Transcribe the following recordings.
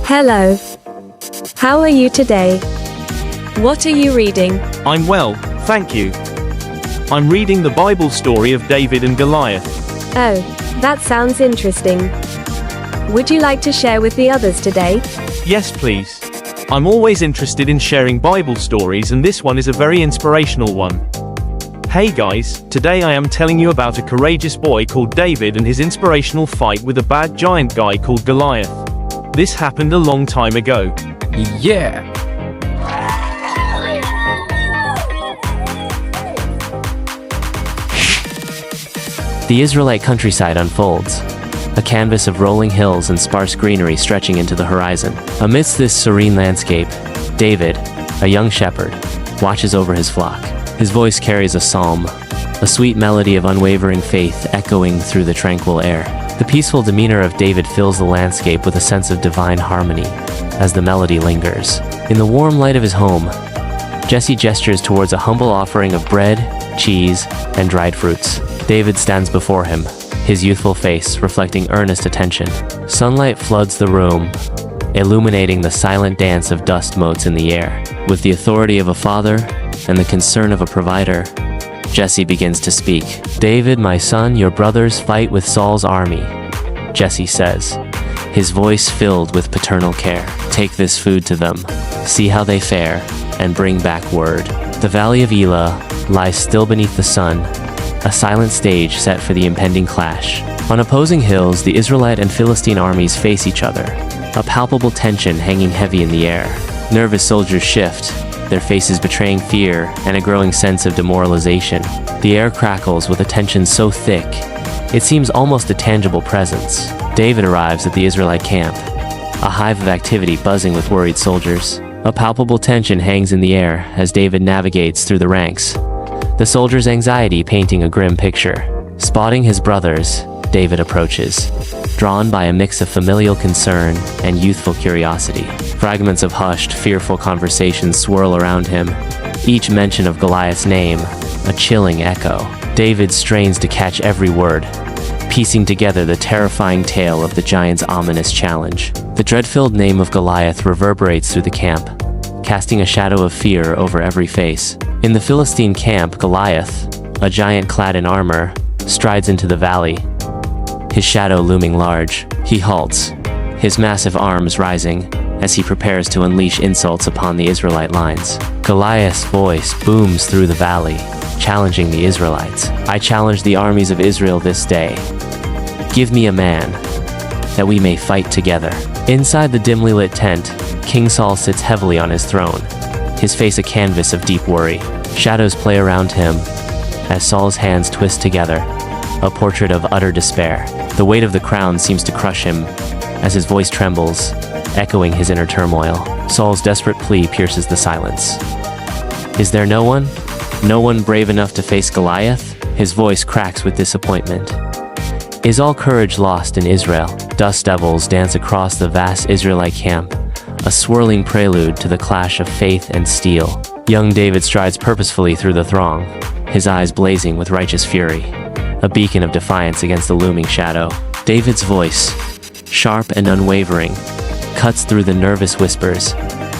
Hello. How are you today? What are you reading? I'm well, thank you. I'm reading the Bible story of David and Goliath. Oh, that sounds interesting. Would you like to share with the others today? Yes, please. I'm always interested in sharing Bible stories, and this one is a very inspirational one. Hey guys, today I am telling you about a courageous boy called David and his inspirational fight with a bad giant guy called Goliath. This happened a long time ago. Yeah! The Israelite countryside unfolds, a canvas of rolling hills and sparse greenery stretching into the horizon. Amidst this serene landscape, David, a young shepherd, watches over his flock. His voice carries a psalm, a sweet melody of unwavering faith echoing through the tranquil air. The peaceful demeanor of David fills the landscape with a sense of divine harmony as the melody lingers. In the warm light of his home, Jesse gestures towards a humble offering of bread, cheese, and dried fruits. David stands before him, his youthful face reflecting earnest attention. Sunlight floods the room, illuminating the silent dance of dust motes in the air. With the authority of a father and the concern of a provider, Jesse begins to speak. "David, my son, your brothers fight with Saul's army," Jesse says, his voice filled with paternal care. "Take this food to them, see how they fare, and bring back word." The valley of Elah lies still beneath the sun, a silent stage set for the impending clash. On opposing hills, the Israelite and Philistine armies face each other, a palpable tension hanging heavy in the air. Nervous soldiers shift, their faces betraying fear and a growing sense of demoralization. The air crackles with a tension so thick, it seems almost a tangible presence. David arrives at the Israelite camp, a hive of activity buzzing with worried soldiers. A palpable tension hangs in the air as David navigates through the ranks, the soldiers' anxiety painting a grim picture. Spotting his brothers, David approaches, drawn by a mix of familial concern and youthful curiosity. Fragments of hushed, fearful conversations swirl around him, each mention of Goliath's name a chilling echo. David strains to catch every word, piecing together the terrifying tale of the giant's ominous challenge. The dread-filled name of Goliath reverberates through the camp, casting a shadow of fear over every face. In the Philistine camp, Goliath, a giant clad in armor, strides into the valley, his shadow looming large. He halts, his massive arms rising as he prepares to unleash insults upon the Israelite lines. Goliath's voice booms through the valley, challenging the Israelites. "I challenge the armies of Israel this day. Give me a man, that we may fight together." Inside the dimly lit tent, King Saul sits heavily on his throne, his face a canvas of deep worry. Shadows play around him as Saul's hands twist together, a portrait of utter despair. The weight of the crown seems to crush him as his voice trembles, echoing his inner turmoil. Saul's desperate plea pierces the silence. "Is there no one? No one brave enough to face Goliath?" His voice cracks with disappointment. Is all courage lost in Israel? Dust devils dance across the vast Israelite camp, a swirling prelude to the clash of faith and steel. Young David strides purposefully through the throng, his eyes blazing with righteous fury, a beacon of defiance against the looming shadow. David's voice, sharp and unwavering, cuts through the nervous whispers,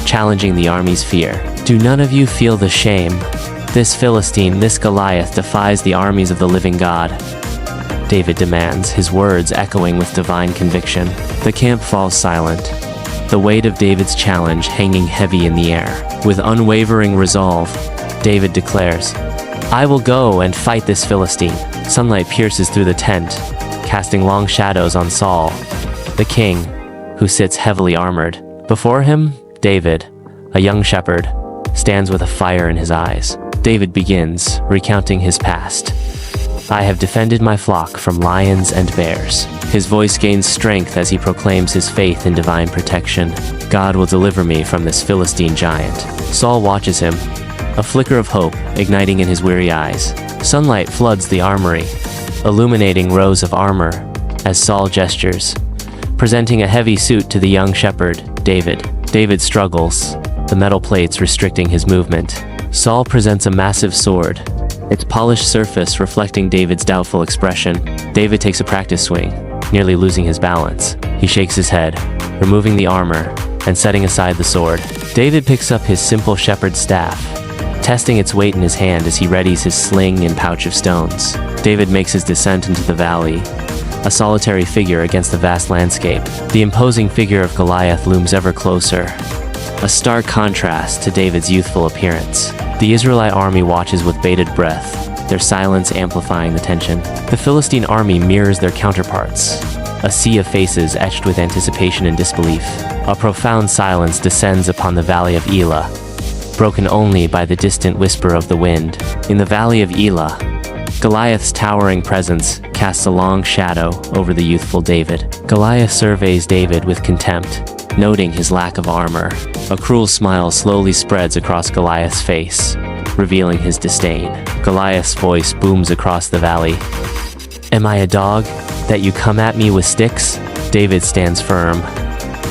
challenging the army's fear. "Do none of you feel the shame? This Philistine, this Goliath defies the armies of the living God," David demands, his words echoing with divine conviction. The camp falls silent, the weight of David's challenge hanging heavy in the air. With unwavering resolve, David declares, "I will go and fight this Philistine." Sunlight pierces through the tent, casting long shadows on Saul, the king, who sits heavily armored. Before him, David, a young shepherd, stands with a fire in his eyes. David begins, recounting his past. "I have defended my flock from lions and bears." His voice gains strength as he proclaims his faith in divine protection. "God will deliver me from this Philistine giant." Saul watches him, a flicker of hope igniting in his weary eyes. Sunlight floods the armory, illuminating rows of armor as Saul gestures, presenting a heavy suit to the young shepherd, David. David struggles, the metal plates restricting his movement. Saul presents a massive sword, its polished surface reflecting David's doubtful expression. David takes a practice swing, nearly losing his balance. He shakes his head, removing the armor and setting aside the sword. David picks up his simple shepherd's staff, testing its weight in his hand as he readies his sling and pouch of stones. David makes his descent into the valley, a solitary figure against the vast landscape. The imposing figure of Goliath looms ever closer, a stark contrast to David's youthful appearance. The Israelite army watches with bated breath, their silence amplifying the tension. The Philistine army mirrors their counterparts, a sea of faces etched with anticipation and disbelief. A profound silence descends upon the valley of Elah, broken only by the distant whisper of the wind. In the valley of Elah, Goliath's towering presence casts a long shadow over the youthful David. Goliath surveys David with contempt, noting his lack of armor. A cruel smile slowly spreads across Goliath's face, revealing his disdain. Goliath's voice booms across the valley. "Am I a dog, that you come at me with sticks?" David stands firm,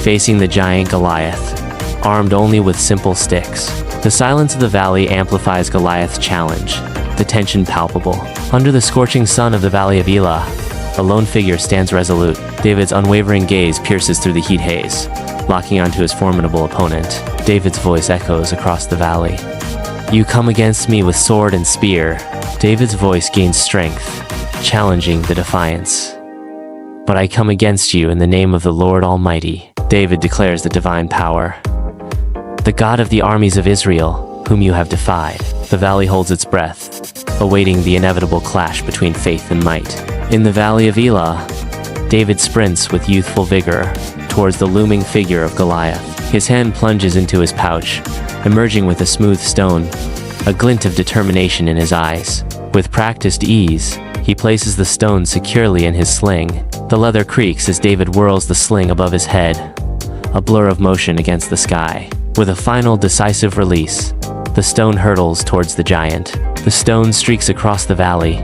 facing the giant Goliath, armed only with simple sticks. The silence of the valley amplifies Goliath's challenge, the tension palpable. Under the scorching sun of the valley of Elah, a lone figure stands resolute. David's unwavering gaze pierces through the heat haze, locking onto his formidable opponent. David's voice echoes across the valley. "You come against me with sword and spear." David's voice gains strength, challenging the defiance. "But I come against you in the name of the Lord Almighty." David declares the divine power. "The God of the armies of Israel, whom you have defied." The valley holds its breath, awaiting the inevitable clash between faith and might. In the valley of Elah, David sprints with youthful vigor towards the looming figure of Goliath. His hand plunges into his pouch, emerging with a smooth stone, a glint of determination in his eyes. With practiced ease, he places the stone securely in his sling. The leather creaks as David whirls the sling above his head, a blur of motion against the sky. With a final decisive release, the stone hurtles towards the giant. The stone streaks across the valley,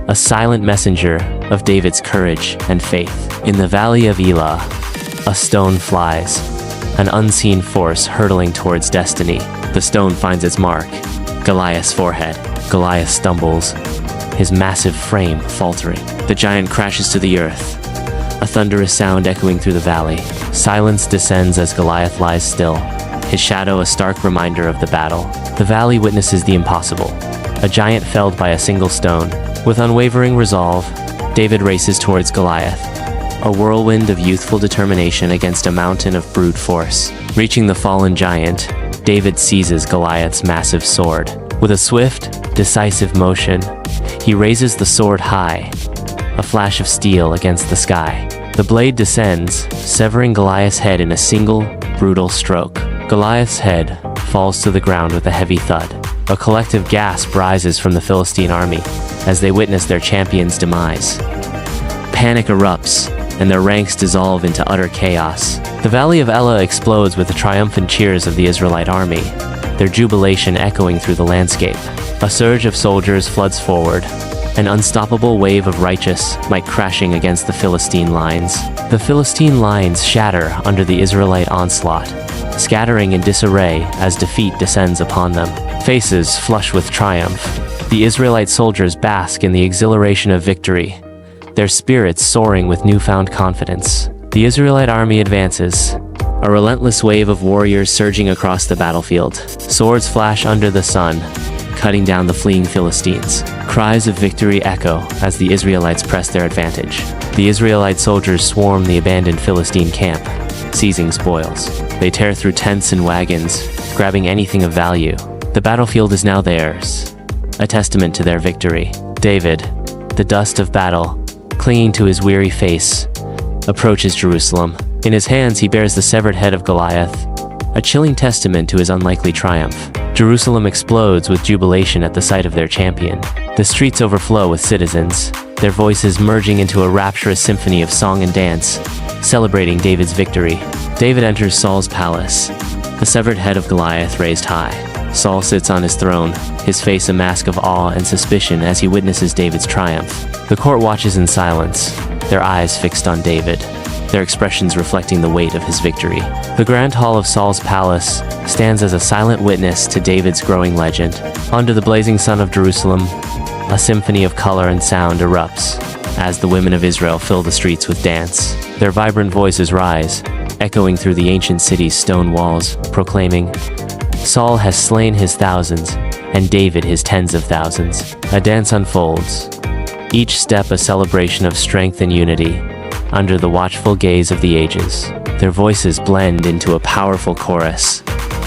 a silent messenger of David's courage and faith. In the valley of Elah, a stone flies, an unseen force hurtling towards destiny. The stone finds its mark, Goliath's forehead. Goliath stumbles, his massive frame faltering. The giant crashes to the earth, a thunderous sound echoing through the valley. Silence descends as Goliath lies still, his shadow a stark reminder of the battle. The valley witnesses the impossible, a giant felled by a single stone. With unwavering resolve, David races towards Goliath, a whirlwind of youthful determination against a mountain of brute force. Reaching the fallen giant, David seizes Goliath's massive sword. With a swift, decisive motion, he raises the sword high, a flash of steel against the sky. The blade descends, severing Goliath's head in a single, brutal stroke. Goliath's head falls to the ground with a heavy thud. A collective gasp rises from the Philistine army as they witness their champion's demise. Panic erupts, and their ranks dissolve into utter chaos. The valley of Elah explodes with the triumphant cheers of the Israelite army, their jubilation echoing through the landscape. A surge of soldiers floods forward, an unstoppable wave of righteous might crashing against the Philistine lines. The Philistine lines shatter under the Israelite onslaught, scattering in disarray as defeat descends upon them. Faces flush with triumph, the Israelite soldiers bask in the exhilaration of victory, their spirits soaring with newfound confidence. The Israelite army advances, a relentless wave of warriors surging across the battlefield. Swords flash under the sun, cutting down the fleeing Philistines. Cries of victory echo as the Israelites press their advantage. The Israelite soldiers swarm the abandoned Philistine camp, seizing spoils. They tear through tents and wagons, grabbing anything of value. The battlefield is now theirs, a testament to their victory. David, the dust of battle, clinging to his weary face, approaches Jerusalem. In his hands he bears the severed head of Goliath, a chilling testament to his unlikely triumph. Jerusalem explodes with jubilation at the sight of their champion. The streets overflow with citizens, their voices merging into a rapturous symphony of song and dance, celebrating David's victory. David enters Saul's palace, the severed head of Goliath raised high. Saul sits on his throne, his face a mask of awe and suspicion as he witnesses David's triumph. The court watches in silence, their eyes fixed on David, their expressions reflecting the weight of his victory. The grand hall of Saul's palace stands as a silent witness to David's growing legend. Under the blazing sun of Jerusalem, a symphony of color and sound erupts as the women of Israel fill the streets with dance. Their vibrant voices rise, echoing through the ancient city's stone walls, proclaiming, "Saul has slain his thousands, and David his tens of thousands." A dance unfolds, each step a celebration of strength and unity, under the watchful gaze of the ages. Their voices blend into a powerful chorus,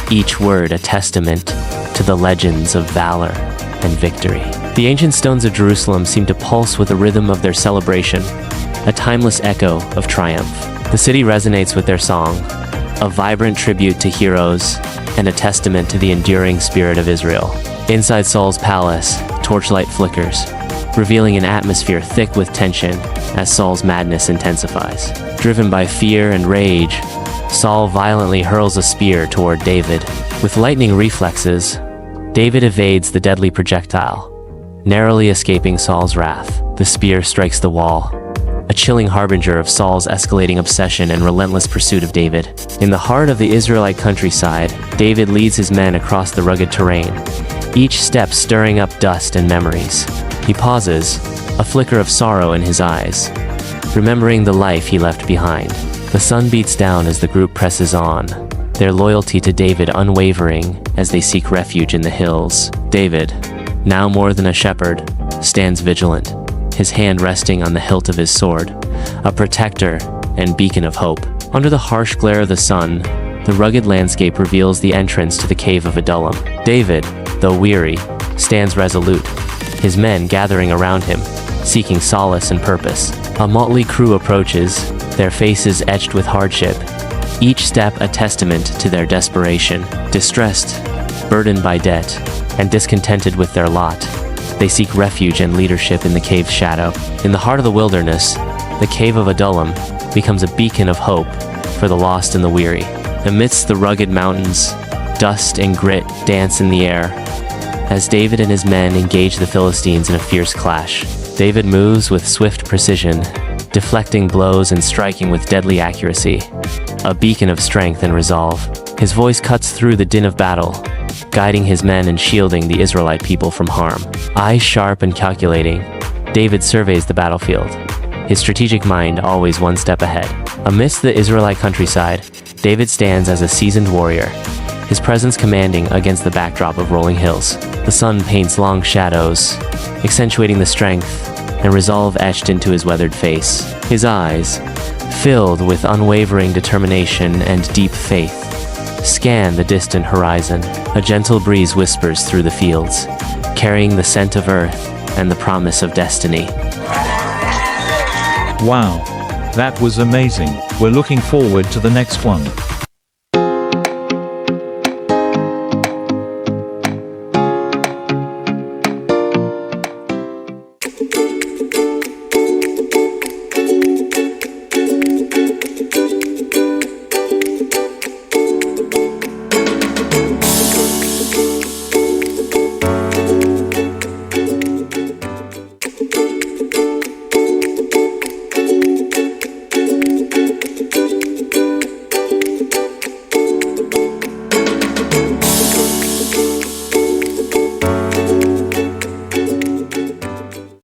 each word a testament to the legends of valor and victory. The ancient stones of Jerusalem seem to pulse with the rhythm of their celebration, a timeless echo of triumph. The city resonates with their song, a vibrant tribute to heroes and a testament to the enduring spirit of Israel. Inside Saul's palace, torchlight flickers, revealing an atmosphere thick with tension as Saul's madness intensifies. Driven by fear and rage, Saul violently hurls a spear toward David. With lightning reflexes, David evades the deadly projectile, narrowly escaping Saul's wrath. The spear strikes the wall, a chilling harbinger of Saul's escalating obsession and relentless pursuit of David. In the heart of the Israelite countryside, David leads his men across the rugged terrain, each step stirring up dust and memories. He pauses, a flicker of sorrow in his eyes, remembering the life he left behind. The sun beats down as the group presses on, their loyalty to David unwavering as they seek refuge in the hills. David, now more than a shepherd, stands vigilant, his hand resting on the hilt of his sword, a protector and beacon of hope. Under the harsh glare of the sun, the rugged landscape reveals the entrance to the cave of Adullam. David, though weary, stands resolute, his men gathering around him, seeking solace and purpose. A motley crew approaches, their faces etched with hardship, each step a testament to their desperation. Distressed, burdened by debt, and discontented with their lot, they seek refuge and leadership in the cave's shadow. In the heart of the wilderness, the cave of Adullam becomes a beacon of hope for the lost and the weary. Amidst the rugged mountains, dust and grit dance in the air as David and his men engage the Philistines in a fierce clash. David moves with swift precision, deflecting blows and striking with deadly accuracy, a beacon of strength and resolve. His voice cuts through the din of battle, guiding his men and shielding the Israelite people from harm. Eyes sharp and calculating, David surveys the battlefield, his strategic mind always one step ahead. Amidst the Israelite countryside, David stands as a seasoned warrior, his presence commanding against the backdrop of rolling hills. The sun paints long shadows, accentuating the strength and resolve etched into his weathered face. His eyes, filled with unwavering determination and deep faith, scan the distant horizon. A gentle breeze whispers through the fields, carrying the scent of earth and the promise of destiny. Wow. That was amazing. We're looking forward to the next one.